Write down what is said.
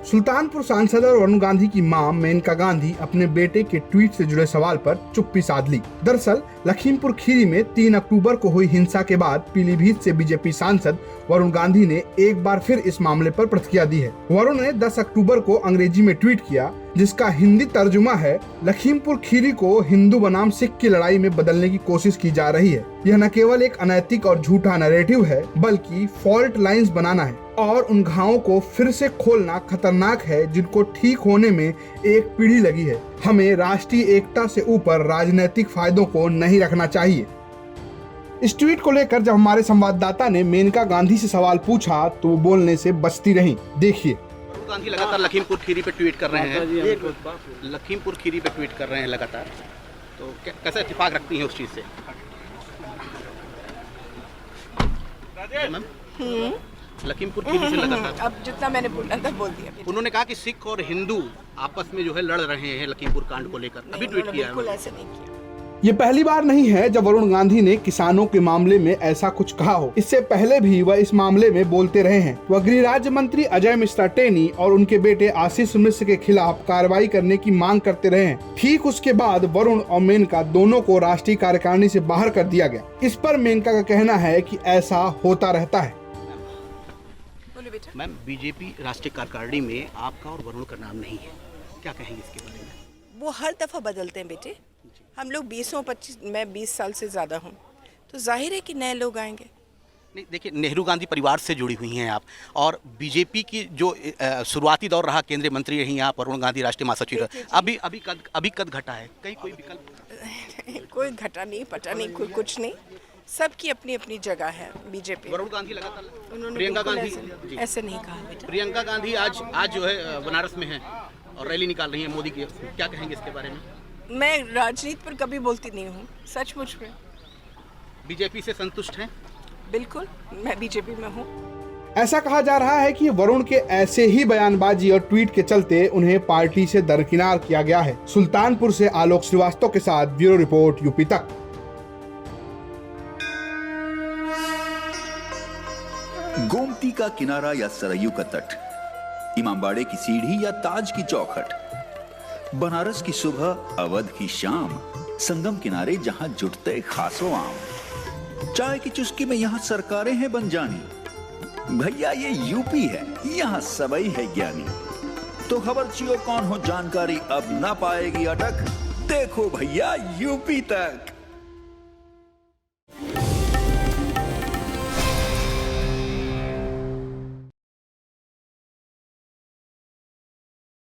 सुल्तानपुर सांसद और वरुण गांधी की मां मेनका गांधी अपने बेटे के ट्वीट से जुड़े सवाल पर चुप्पी साध ली। दरअसल लखीमपुर खीरी में 3 अक्टूबर को हुई हिंसा के बाद पीलीभीत से बीजेपी सांसद वरुण गांधी ने एक बार फिर इस मामले पर प्रतिक्रिया दी है। वरुण ने 10 अक्टूबर को अंग्रेजी में ट्वीट किया, जिसका हिंदी तर्जुमा है, लखीमपुर खीरी को हिंदू बनाम सिख की लड़ाई में बदलने की कोशिश की जा रही है। यह न केवल एक अनैतिक और झूठा नैरेटिव है, बल्कि फॉल्ट लाइंस बनाना है और उन घावों को फिर से खोलना खतरनाक है जिनको ठीक होने में एक पीढ़ी लगी है। हमें राष्ट्रीय एकता से ऊपर राजनीतिक फायदों को नहीं रखना चाहिए। इस ट्वीट को लेकर जब हमारे संवाददाता ने मेनका गांधी से सवाल पूछा तो वो बोलने से बचती रहीं। देखिए, गांधी लगातार लखीमपुर खीरी पे ट्वीट कर रहे हैं, लखीमपुर खीरी पे ट्वीट कर रहे हैं लगातार, तो कैसा इत्तेफाक रखती हैं उस चीज़ से? मैम लखीमपुर खीरी से लगातार अब जितना मैंने बोला था बोल दिया। उन्होंने कहा कि सिख और हिंदू आपस में जो है लड़ रहे हैं लखीमपुर कांड को लेकर, अभी ट्वीट किया है। बिल्कुल ऐसे नहीं किया। ये पहली बार नहीं है जब वरुण गांधी ने किसानों के मामले में ऐसा कुछ कहा हो। इससे पहले भी वह इस मामले में बोलते रहे हैं। वह गृह राज्य मंत्री अजय मिश्रा टेनी और उनके बेटे आशीष मिश्र के खिलाफ कार्रवाई करने की मांग करते रहे हैं। ठीक उसके बाद वरुण और मेनका दोनों को राष्ट्रीय कार्यकारिणी से बाहर कर दिया गया। इस पर मेनका का कहना है कि ऐसा होता रहता है। मैम, बीजेपी राष्ट्रीय कार्यकारिणी में आपका और वरुण का नाम नहीं है, क्या कहेंगे इसके बारे में? वो हर दफा बदलते हैं बेटे। हम लोग 20-25, मैं 20 साल से ज़्यादा हूँ, तो जाहिर है कि नए लोग आएंगे। नहीं, देखिए, नेहरू गांधी परिवार से जुड़ी हुई हैं आप, और बीजेपी की जो शुरुआती दौर रहा, केंद्रीय मंत्री रही हैं आप, वरुण गांधी राष्ट्रीय महासचिव। अभी कद घटा है, कहीं कोई विकल्प? कोई घटा नहीं, पटा नहीं, कोई कुछ नहीं, सबकी अपनी अपनी जगह है बीजेपी। वरुण गांधी लगातार, उन्होंने प्रियंका बिल्कुल गांधी ऐसे नहीं कहा बेटा। प्रियंका गांधी आज जो है बनारस में है और रैली निकाल रही है मोदी की, क्या कहेंगे इसके बारे में? मैं राजनीति पर कभी बोलती नहीं हूँ, सचमुच में। बीजेपी से संतुष्ट हैं? बिल्कुल, मैं बीजेपी में हूँ। ऐसा कहा जा रहा है कि वरुण के ऐसे ही बयानबाजी और ट्वीट के चलते उन्हें पार्टी से दरकिनार किया गया है। सुल्तानपुर से आलोक श्रीवास्तव के साथ ब्यूरो रिपोर्ट, यूपी तक। गोमती का किनारा या सरयू का तट, इमामबाड़े की सीढ़ी या ताज की चौखट, बनारस की सुबह, अवध की शाम, संगम किनारे जहां जुटते खासो आम, चाय की चुस्की में यहां सरकारें हैं बन जानी। भैया ये यूपी है, यहां सबई है ज्ञानी। तो खबर चियो कौन हो जानकारी अब ना पाएगी अटक, देखो भैया यूपी तक।